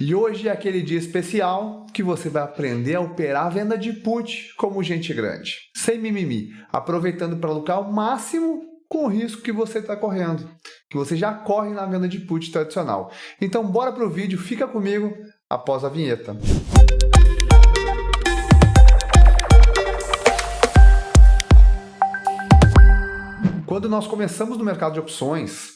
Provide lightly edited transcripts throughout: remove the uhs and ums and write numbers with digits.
E hoje é aquele dia especial que você vai aprender a operar a venda de put como gente grande, sem mimimi, aproveitando para lucrar o máximo com o risco que você está correndo, que você já corre na venda de put tradicional. Então bora para o vídeo, fica comigo após a vinheta. Quando nós começamos no mercado de opções,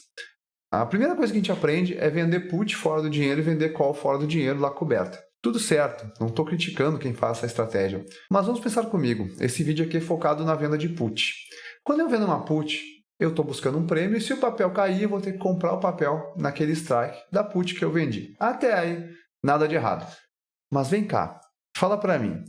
a primeira coisa que a gente aprende é vender put fora do dinheiro e vender call fora do dinheiro lá coberta. Tudo certo, não estou criticando quem faz essa estratégia. Mas vamos pensar comigo, esse vídeo aqui é focado na venda de put. Quando eu vendo uma put, eu estou buscando um prêmio e se o papel cair, eu vou ter que comprar o papel naquele strike da put que eu vendi. Até aí, nada de errado. Mas vem cá, fala para mim.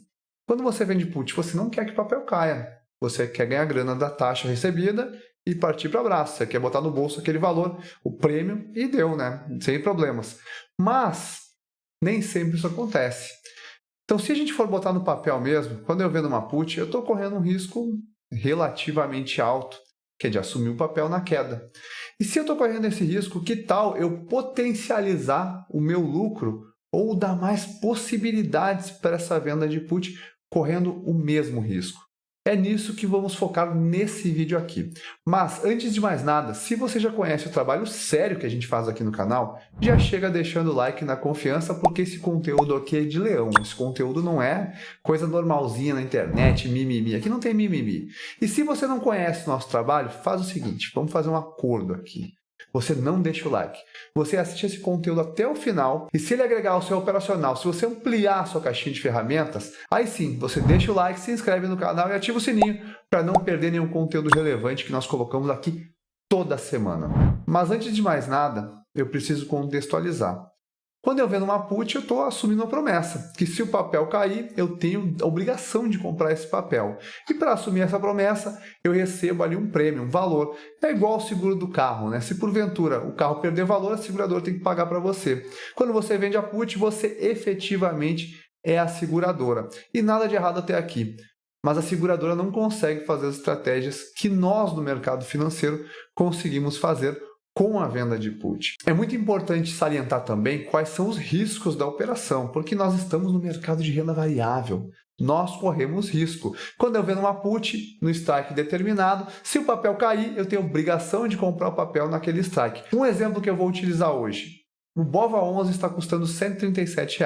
Quando você vende put, você não quer que o papel caia. Você quer ganhar grana da taxa recebida e partir para o abraço. Você quer botar no bolso aquele valor, o prêmio, e deu, né? Sem problemas. Mas nem sempre isso acontece. Então, se a gente for botar no papel mesmo, quando eu vendo uma put, eu estou correndo um risco relativamente alto, que é de assumir o papel na queda. E se eu estou correndo esse risco, que tal eu potencializar o meu lucro ou dar mais possibilidades para essa venda de put correndo o mesmo risco? É nisso que vamos focar nesse vídeo aqui. Mas, antes de mais nada, se você já conhece o trabalho sério que a gente faz aqui no canal, já chega deixando o like na confiança, porque esse conteúdo aqui é de leão. Esse conteúdo não é coisa normalzinha na internet, mimimi. Aqui não tem mimimi. E se você não conhece o nosso trabalho, faz o seguinte, vamos fazer um acordo aqui. Você não deixa o like. Você assiste esse conteúdo até o final e se ele agregar ao seu operacional, se você ampliar a sua caixinha de ferramentas, aí sim, você deixa o like, se inscreve no canal e ativa o sininho para não perder nenhum conteúdo relevante que nós colocamos aqui toda semana. Mas antes de mais nada, eu preciso contextualizar. Quando eu vendo uma put, eu estou assumindo uma promessa, que se o papel cair, eu tenho a obrigação de comprar esse papel. E para assumir essa promessa, eu recebo ali um prêmio, um valor. É igual ao seguro do carro, né? Se porventura o carro perder valor, a seguradora tem que pagar para você. Quando você vende a put, você efetivamente é a seguradora. E nada de errado até aqui. Mas a seguradora não consegue fazer as estratégias que nós, no mercado financeiro, conseguimos fazer com a venda de put. É muito importante salientar também quais são os riscos da operação, porque nós estamos no mercado de renda variável. Nós corremos risco. Quando eu vendo uma put no strike determinado, se o papel cair, eu tenho obrigação de comprar o papel naquele strike. Um exemplo que eu vou utilizar hoje. O BOVA11 está custando R$ 137.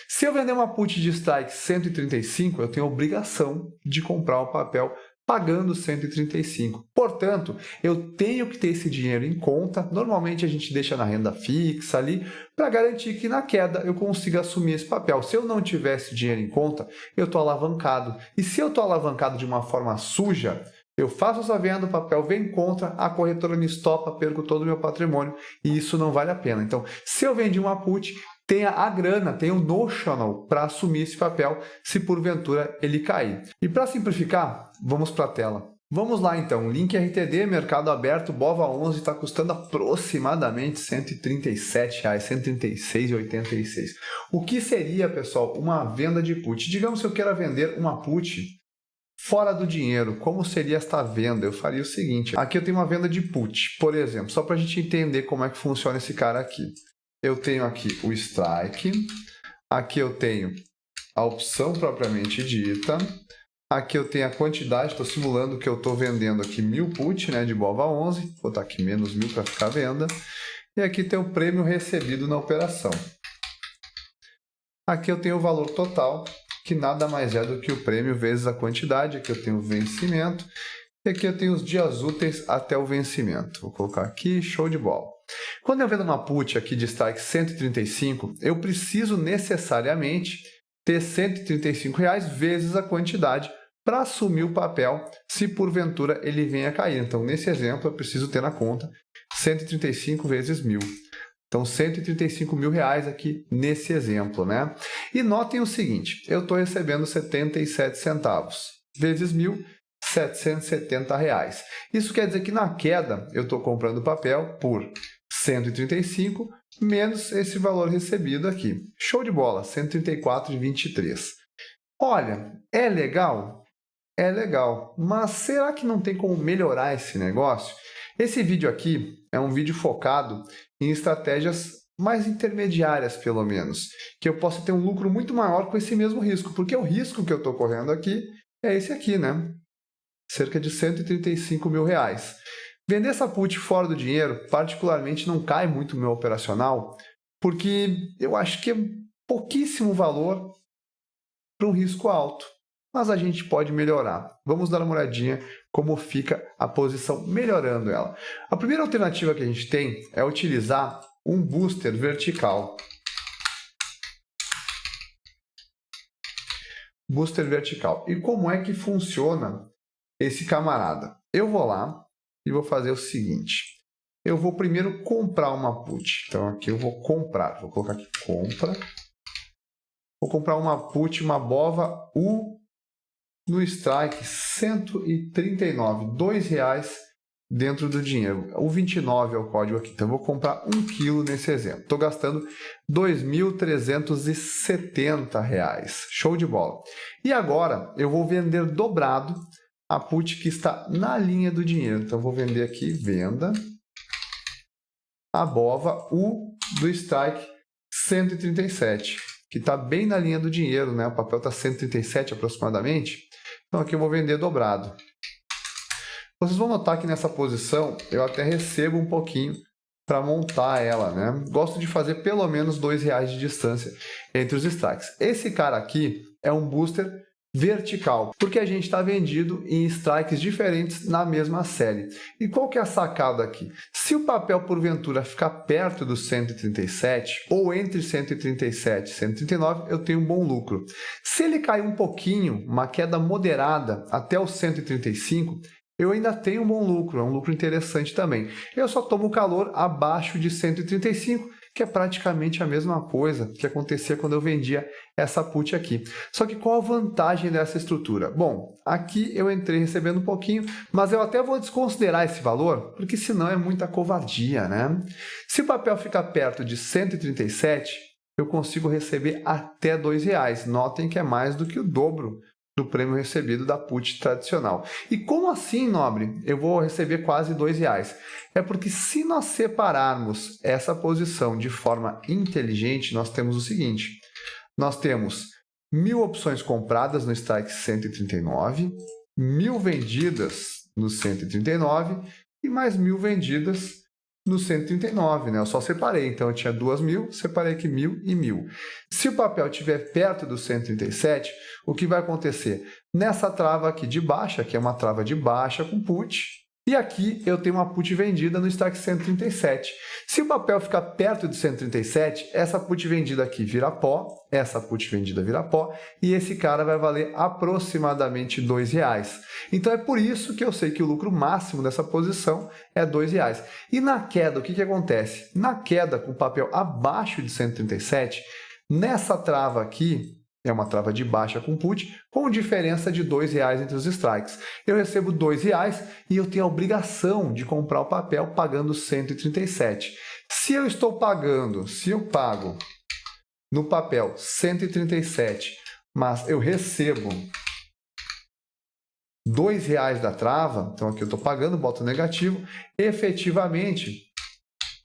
Se eu vender uma put de strike 135, eu tenho obrigação de comprar o papel pagando 135. Portanto, eu tenho que ter esse dinheiro em conta. Normalmente a gente deixa na renda fixa ali para garantir que na queda eu consiga assumir esse papel. Se eu não tivesse dinheiro em conta, eu estou alavancado. E se eu estou alavancado de uma forma suja, eu faço essa venda, o papel vem contra, a corretora me estopa, perco todo o meu patrimônio e isso não vale a pena. Então, se eu vendi uma put, tenha a grana, tenha o notional para assumir esse papel se porventura ele cair. E para simplificar, vamos para a tela. Vamos lá então, link RTD, mercado aberto, BOVA11 está custando aproximadamente R$ 137, R$ 136,86. O que seria, pessoal, uma venda de put? Digamos que eu queira vender uma put fora do dinheiro, como seria esta venda? Eu faria o seguinte, aqui eu tenho uma venda de put, por exemplo, só para a gente entender como é que funciona esse cara aqui. Eu tenho aqui o strike, aqui eu tenho a opção propriamente dita, aqui eu tenho a quantidade, estou simulando que eu estou vendendo aqui 1000 put, né, de BOVA11, vou botar aqui menos 1000 para ficar à venda, e aqui tem o prêmio recebido na operação. Aqui eu tenho o valor total, que nada mais é do que o prêmio vezes a quantidade, aqui eu tenho o vencimento, e aqui eu tenho os dias úteis até o vencimento. Vou colocar aqui, show de bola. Quando eu vendo uma put aqui de strike 135, eu preciso necessariamente ter R$ 135 vezes a quantidade para assumir o papel se porventura ele venha a cair. Então, nesse exemplo, eu preciso ter na conta 135 vezes 1000. Então, R$ 135 mil aqui nesse exemplo, né? E notem o seguinte, eu estou recebendo 77 centavos vezes 1000, R$ 770. Isso quer dizer que na queda eu estou comprando papel por 135 menos esse valor recebido aqui. Show de bola, 134,23. Olha, é legal? É legal, mas será que não tem como melhorar esse negócio? Esse vídeo aqui é um vídeo focado em estratégias mais intermediárias, pelo menos, que eu possa ter um lucro muito maior com esse mesmo risco, porque o risco que eu estou correndo aqui é esse aqui, né? Cerca de R$135 mil. Vender essa put fora do dinheiro, particularmente, não cai muito no meu operacional, porque eu acho que é pouquíssimo valor para um risco alto. Mas a gente pode melhorar. Vamos dar uma olhadinha como fica a posição melhorando ela. A primeira alternativa que a gente tem é utilizar um booster vertical. Booster vertical. E como é que funciona esse camarada? Eu vou lá e vou fazer o seguinte. Eu vou primeiro comprar uma put. Então aqui eu vou comprar. Vou colocar aqui compra. Vou comprar uma put, uma BOVA U no strike 139, R$2 dentro do dinheiro. O 29 é o código aqui. Então eu vou comprar 1 quilo nesse exemplo. Estou gastando R$2.370. Show de bola. E agora eu vou vender dobrado a put que está na linha do dinheiro. Então eu vou vender aqui, venda a BOVA U do strike 137, que está bem na linha do dinheiro, né? O papel está 137 aproximadamente. Então aqui eu vou vender dobrado. Vocês vão notar que nessa posição eu até recebo um pouquinho para montar ela, né? Gosto de fazer pelo menos R$2 de distância entre os strikes. Esse cara aqui é um booster vertical, porque a gente está vendido em strikes diferentes na mesma série. E qual que é a sacada aqui? Se o papel porventura ficar perto do 137 ou entre 137 e 139, eu tenho um bom lucro. Se ele cair um pouquinho, uma queda moderada até o 135, eu ainda tenho um bom lucro, é um lucro interessante também. Eu só tomo calor abaixo de 135, que é praticamente a mesma coisa que acontecia quando eu vendia essa put aqui. Só que qual a vantagem dessa estrutura? Bom, aqui eu entrei recebendo um pouquinho, mas eu até vou desconsiderar esse valor, porque senão é muita covardia, né? Se o papel ficar perto de 137, eu consigo receber até R$2. Notem que é mais do que o dobro do prêmio recebido da put tradicional. E como assim, nobre? Eu vou receber quase R$2. É porque se nós separarmos essa posição de forma inteligente, nós temos o seguinte. Nós temos 1.000 opções compradas no strike 139, 1.000 vendidas no 139 e mais 1.000 vendidas no 139, né? Eu só separei, então eu tinha 2.000, separei aqui 1.000 e 1.000. Se o papel estiver perto do 137, o que vai acontecer? Nessa trava aqui de baixa, que é uma trava de baixa com put, e aqui eu tenho uma put vendida no strike 137. Se o papel ficar perto de 137, essa put vendida aqui vira pó, essa put vendida vira pó, e esse cara vai valer aproximadamente R$2. Então é por isso que eu sei que o lucro máximo dessa posição é R$2. E na queda, o que acontece? Na queda, com o papel abaixo de 137, nessa trava aqui, é uma trava de baixa com put, com diferença de R$2 entre os strikes. Eu recebo R$2 e eu tenho a obrigação de comprar o papel pagando 137. Se eu pago no papel 137, mas eu recebo R$2 da trava, então aqui eu estou pagando, boto negativo, efetivamente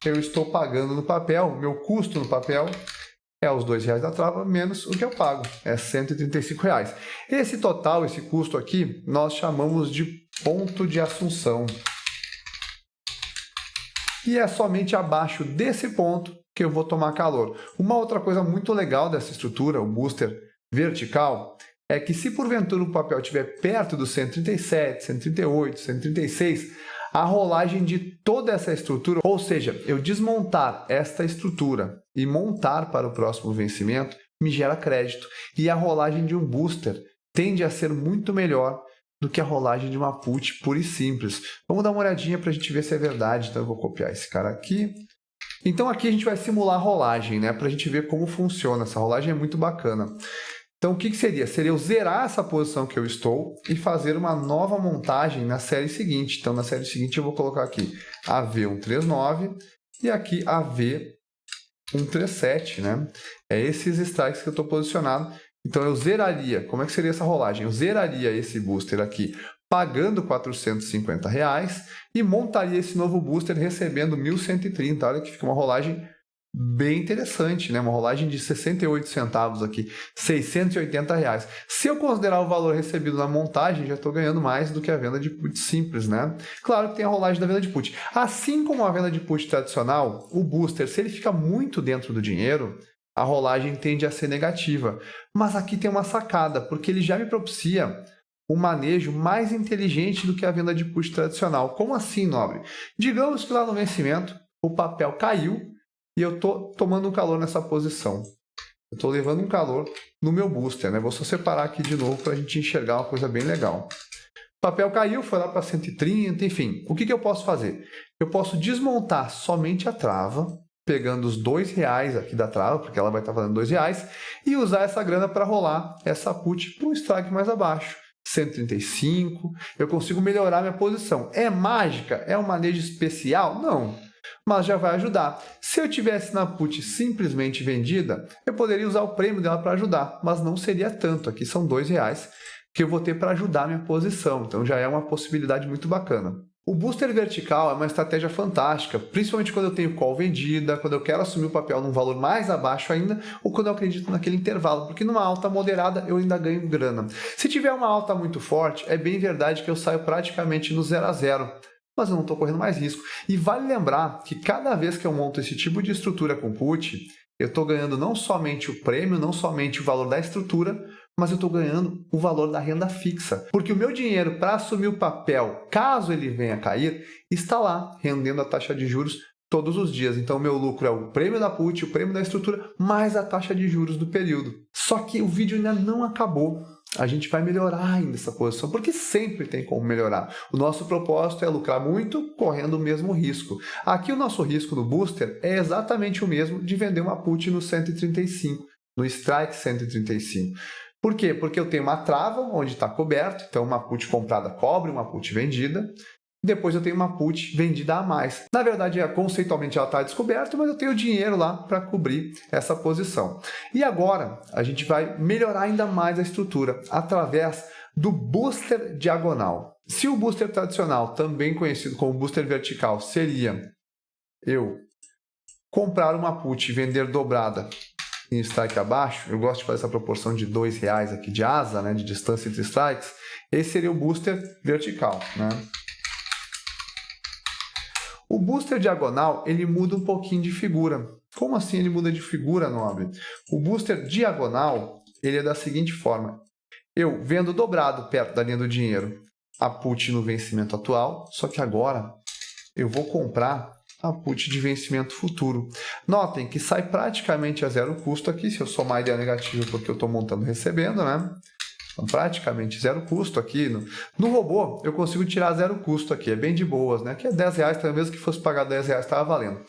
eu estou pagando no papel, meu custo no papel é os R$2 da trava menos o que eu pago, é R$135. Esse total, esse custo aqui, nós chamamos de ponto de assunção. E é somente abaixo desse ponto que eu vou tomar calor. Uma outra coisa muito legal dessa estrutura, o booster vertical, é que se porventura o papel estiver perto do 137, 138, 136, a rolagem de toda essa estrutura, ou seja, eu desmontar esta estrutura e montar para o próximo vencimento, me gera crédito. E a rolagem de um booster tende a ser muito melhor do que a rolagem de uma put pura e simples. Vamos dar uma olhadinha para a gente ver se é verdade. Então eu vou copiar esse cara aqui. Então aqui a gente vai simular a rolagem, né, para a gente ver como funciona. Essa rolagem é muito bacana. Então, o que seria? Seria eu zerar essa posição que eu estou e fazer uma nova montagem na série seguinte. Então, na série seguinte, eu vou colocar aqui AV139 e aqui AV137, né? É esses strikes que eu estou posicionado. Então, eu zeraria. Como é que seria essa rolagem? Eu zeraria esse booster aqui pagando R$450 e montaria esse novo booster recebendo 1.130. Olha que fica uma rolagem bem interessante, né? Uma rolagem de 68 centavos aqui, R$ 680. Se eu considerar o valor recebido na montagem, já estou ganhando mais do que a venda de put simples, né? Claro que tem a rolagem da venda de put. Assim como a venda de put tradicional, o booster, se ele fica muito dentro do dinheiro, a rolagem tende a ser negativa. Mas aqui tem uma sacada, porque ele já me propicia um manejo mais inteligente do que a venda de put tradicional. Como assim, nobre? Digamos que lá no vencimento o papel caiu e eu estou tomando um calor nessa posição. Eu estou levando um calor no meu booster, né? Vou só separar aqui de novo para a gente enxergar uma coisa bem legal. O papel caiu, foi lá para 130, enfim. O que eu posso fazer? Eu posso desmontar somente a trava, pegando os R$ 2 aqui da trava, porque ela vai estar valendo R$ 2, e usar essa grana para rolar essa put para um strike mais abaixo. 135, eu consigo melhorar minha posição. É mágica? É um manejo especial? Não, mas já vai ajudar. Se eu tivesse na put simplesmente vendida, eu poderia usar o prêmio dela para ajudar, mas não seria tanto. Aqui são R$ 2 que eu vou ter para ajudar a minha posição, então já é uma possibilidade muito bacana. O booster vertical é uma estratégia fantástica, principalmente quando eu tenho call vendida, quando eu quero assumir o papel num valor mais abaixo ainda, ou quando eu acredito naquele intervalo, porque numa alta moderada eu ainda ganho grana. Se tiver uma alta muito forte, é bem verdade que eu saio praticamente no 0 a 0, mas eu não estou correndo mais risco. E vale lembrar que cada vez que eu monto esse tipo de estrutura com put, eu estou ganhando não somente o prêmio, não somente o valor da estrutura, mas eu estou ganhando o valor da renda fixa. Porque o meu dinheiro para assumir o papel, caso ele venha a cair, está lá, rendendo a taxa de juros todos os dias. Então, o meu lucro é o prêmio da put, o prêmio da estrutura, mais a taxa de juros do período. Só que o vídeo ainda não acabou. A gente vai melhorar ainda essa posição, porque sempre tem como melhorar. O nosso propósito é lucrar muito, correndo o mesmo risco. Aqui o nosso risco no booster é exatamente o mesmo de vender uma put no 135, no strike 135. Por quê? Porque eu tenho uma trava onde está coberto, então uma put comprada cobre uma put vendida. Depois eu tenho uma put vendida a mais. Na verdade, conceitualmente ela está descoberta, mas eu tenho dinheiro lá para cobrir essa posição. E agora a gente vai melhorar ainda mais a estrutura através do booster diagonal. Se o booster tradicional, também conhecido como booster vertical, seria eu comprar uma put e vender dobrada em strike abaixo, eu gosto de fazer essa proporção de R$ 2 aqui de asa, né, de distância entre strikes, esse seria o booster vertical, né? O booster diagonal, ele muda um pouquinho de figura. Como assim ele muda de figura, nobre? O booster diagonal, ele é da seguinte forma. Eu vendo dobrado perto da linha do dinheiro a put no vencimento atual, só que agora eu vou comprar a put de vencimento futuro. Notem que sai praticamente a zero custo aqui, se eu somar a ideia negativa porque eu estou montando e recebendo, né? Então, praticamente zero custo aqui. No robô, eu consigo tirar zero custo aqui, é bem de boas, né? Que é R$ 10, então mesmo que fosse pagar R$ 10, estava valendo.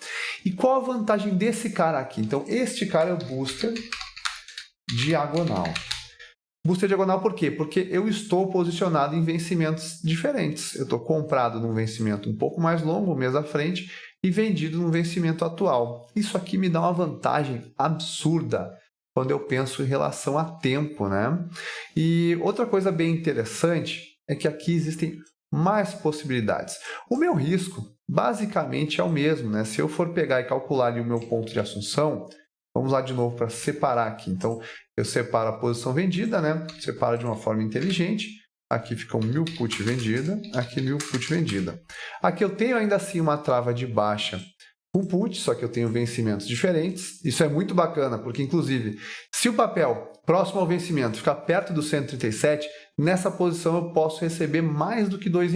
E qual a vantagem desse cara aqui? Então, este cara é o booster diagonal. Booster diagonal por quê? Porque eu estou posicionado em vencimentos diferentes. Eu estou comprado num vencimento um pouco mais longo, um mês à frente, e vendido no vencimento atual. Isso aqui me dá uma vantagem absurda quando eu penso em relação a tempo, né? E outra coisa bem interessante é que aqui existem mais possibilidades. O meu risco basicamente é o mesmo, né? Se eu for pegar e calcular ali o meu ponto de assunção, vamos lá de novo para separar aqui. Então, eu separo a posição vendida, né? Separo de uma forma inteligente. Aqui ficam 1.000 put vendida, aqui 1.000 put vendida. Aqui eu tenho ainda assim uma trava de baixa com put, só que eu tenho vencimentos diferentes. Isso é muito bacana, porque inclusive, se o papel próximo ao vencimento ficar perto do 137, nessa posição eu posso receber mais do que R$ 2,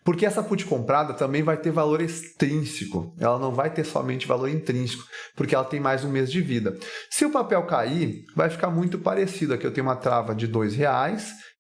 porque essa put comprada também vai ter valor extrínseco, ela não vai ter somente valor intrínseco, porque ela tem mais um mês de vida. Se o papel cair, vai ficar muito parecido. Aqui eu tenho uma trava de R$ 2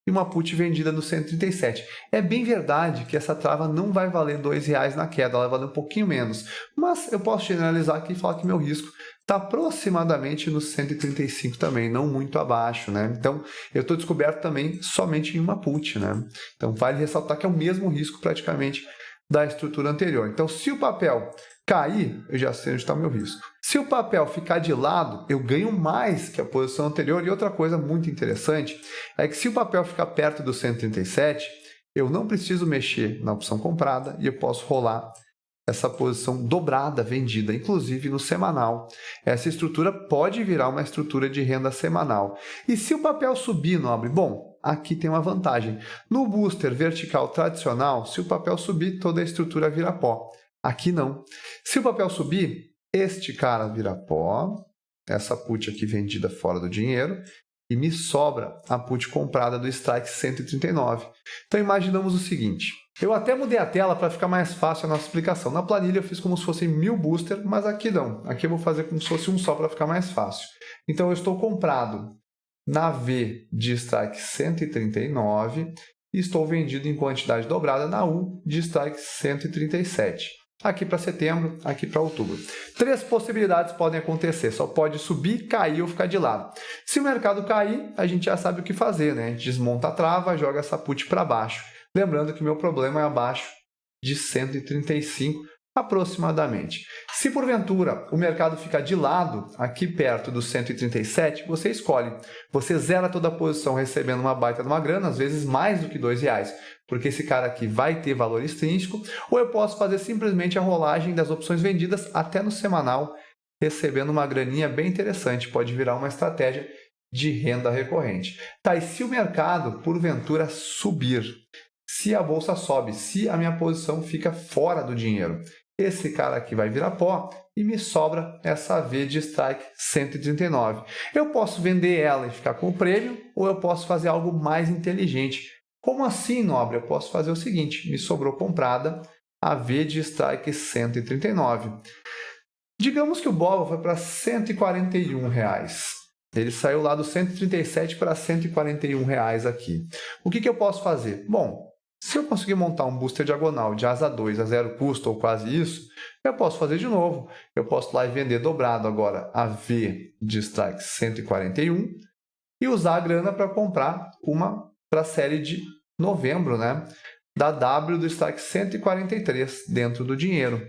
e uma put vendida no 137. É bem verdade que essa trava não vai valer R$ 2 na queda, ela vai valer um pouquinho menos. Mas eu posso generalizar aqui e falar que meu risco está aproximadamente no 135 também, não muito abaixo, né? Então, eu estou descoberto também somente em uma put, né? Então, vale ressaltar que é o mesmo risco praticamente da estrutura anterior. Então, se o papel cair, eu já sei onde está o meu risco. Se o papel ficar de lado, eu ganho mais que a posição anterior. E outra coisa muito interessante é que se o papel ficar perto do 137, eu não preciso mexer na opção comprada e eu posso rolar essa posição dobrada vendida, inclusive no semanal. Essa estrutura pode virar uma estrutura de renda semanal. E se o papel subir, nobre? Bom, aqui tem uma vantagem. No booster vertical tradicional, se o papel subir, toda a estrutura vira pó. Aqui não. Se o papel subir, este cara vira pó, essa put aqui vendida fora do dinheiro, e me sobra a put comprada do strike 139. Então imaginamos o seguinte, eu até mudei a tela para ficar mais fácil a nossa explicação. Na planilha eu fiz como se fossem 1000 booster, mas aqui não. Aqui eu vou fazer como se fosse um só para ficar mais fácil. Então eu estou comprado na V de strike 139 e estou vendido em quantidade dobrada na U de strike 137. Aqui para setembro, aqui para outubro. 3 possibilidades podem acontecer, só pode subir, cair ou ficar de lado. Se o mercado cair, a gente já sabe o que fazer, né? A gente desmonta a trava, joga essa put para baixo. Lembrando que o meu problema é abaixo de 135 aproximadamente. Se porventura o mercado ficar de lado, aqui perto do 137, você escolhe. Você zera toda a posição recebendo uma baita de uma grana, às vezes mais do que R$2, porque esse cara aqui vai ter valor extrínseco, ou eu posso fazer simplesmente a rolagem das opções vendidas até no semanal, recebendo uma graninha bem interessante, pode virar uma estratégia de renda recorrente. Tá, e se o mercado, porventura, subir, se a bolsa sobe, se a minha posição fica fora do dinheiro, esse cara aqui vai virar pó e me sobra essa V de strike 139. Eu posso vender ela e ficar com o prêmio, ou eu posso fazer algo mais inteligente. Como assim, nobre? Eu posso fazer o seguinte, me sobrou comprada a V de strike 139. Digamos que o BOVA foi para R$141. Ele saiu lá do 137 para R$141 aqui. O que eu posso fazer? Bom, se eu conseguir montar um booster diagonal de asa 2 a zero custo ou quase isso, eu posso fazer de novo. Eu posso ir lá e vender dobrado agora a V de strike 141 e usar a grana para comprar uma para a série de novembro, né? Da W do strike 143 dentro do dinheiro.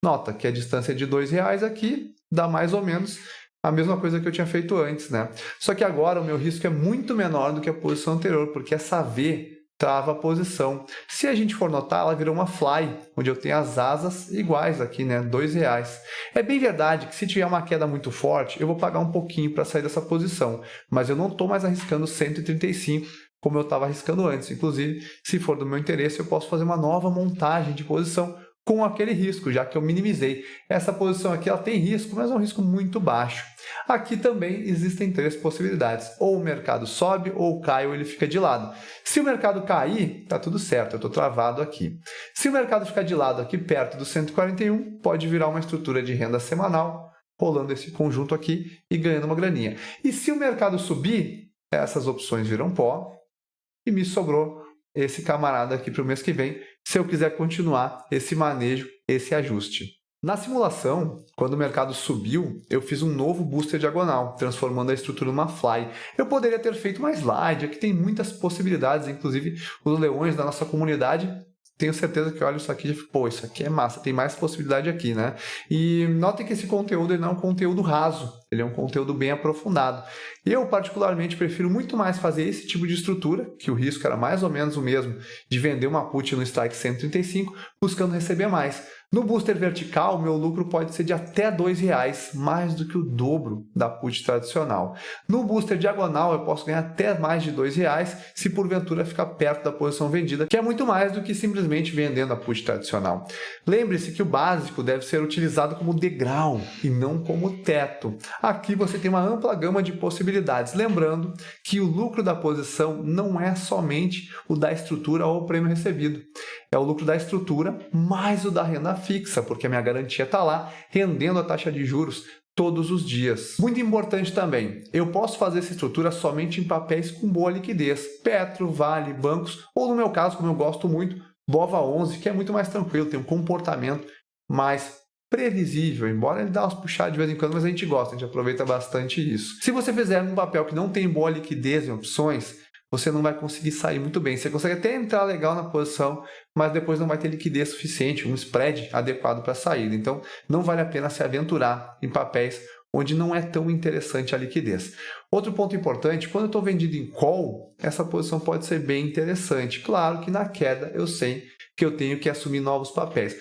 Nota que a distância de R$2 aqui dá mais ou menos a mesma coisa que eu tinha feito antes, né? Só que agora o meu risco é muito menor do que a posição anterior, porque essa V trava a posição. Se a gente for notar, ela virou uma fly, onde eu tenho as asas iguais aqui, né? R$2. É bem verdade que se tiver uma queda muito forte, eu vou pagar um pouquinho para sair dessa posição, mas eu não estou mais arriscando 135, como eu estava arriscando antes. Inclusive, se for do meu interesse, eu posso fazer uma nova montagem de posição com aquele risco, já que eu minimizei. Essa posição aqui ela tem risco, mas é um risco muito baixo. Aqui também existem 3 possibilidades. Ou o mercado sobe, ou cai, ou ele fica de lado. Se o mercado cair, está tudo certo, eu estou travado aqui. Se o mercado ficar de lado aqui perto do 141, pode virar uma estrutura de renda semanal, rolando esse conjunto aqui e ganhando uma graninha. E se o mercado subir, essas opções viram pó e me sobrou esse camarada aqui para o mês que vem, se eu quiser continuar esse manejo, esse ajuste. Na simulação, quando o mercado subiu, eu fiz um novo booster diagonal, transformando a estrutura numa fly. Eu poderia ter feito uma slide, aqui tem muitas possibilidades, inclusive os leões da nossa comunidade, tenho certeza que olha isso aqui e fico, pô, isso aqui é massa, tem mais possibilidade aqui, né? E notem que esse conteúdo ele não é um conteúdo raso, ele é um conteúdo bem aprofundado. Eu, particularmente, prefiro muito mais fazer esse tipo de estrutura, que o risco era mais ou menos o mesmo de vender uma put no strike 135, buscando receber mais. No booster vertical, meu lucro pode ser de até R$2, mais do que o dobro da put tradicional. No booster diagonal, eu posso ganhar até mais de R$2 se porventura ficar perto da posição vendida, que é muito mais do que simplesmente vendendo a put tradicional. Lembre-se que o básico deve ser utilizado como degrau e não como teto. Aqui você tem uma ampla gama de possibilidades, lembrando que o lucro da posição não é somente o da estrutura ou o prêmio recebido. É o lucro da estrutura mais o da renda fixa, porque a minha garantia está lá, rendendo a taxa de juros todos os dias. Muito importante também, eu posso fazer essa estrutura somente em papéis com boa liquidez, Petro, Vale, bancos, ou no meu caso, como eu gosto muito, BOVA11, que é muito mais tranquilo, tem um comportamento mais previsível, embora ele dá umas puxadas de vez em quando, mas a gente gosta, a gente aproveita bastante isso. Se você fizer um papel que não tem boa liquidez em opções, você não vai conseguir sair muito bem. Você consegue até entrar legal na posição, mas depois não vai ter liquidez suficiente, um spread adequado para a saída. Então, não vale a pena se aventurar em papéis onde não é tão interessante a liquidez. Outro ponto importante, quando eu estou vendido em call, essa posição pode ser bem interessante. Claro que na queda eu sei que eu tenho que assumir novos papéis.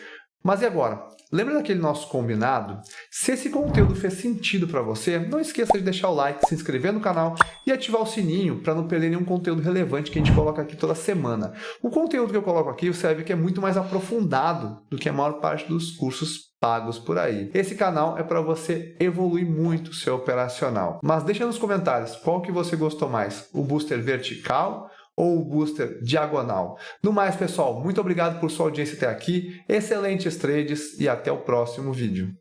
Mas e agora? Lembra daquele nosso combinado? Se esse conteúdo fez sentido para você, não esqueça de deixar o like, se inscrever no canal e ativar o sininho para não perder nenhum conteúdo relevante que a gente coloca aqui toda semana. O conteúdo que eu coloco aqui, você vai ver que é muito mais aprofundado do que a maior parte dos cursos pagos por aí. Esse canal é para você evoluir muito o seu operacional. Mas deixa nos comentários qual que você gostou mais, o booster vertical ou o booster diagonal. No mais, pessoal, muito obrigado por sua audiência até aqui, excelentes trades e até o próximo vídeo.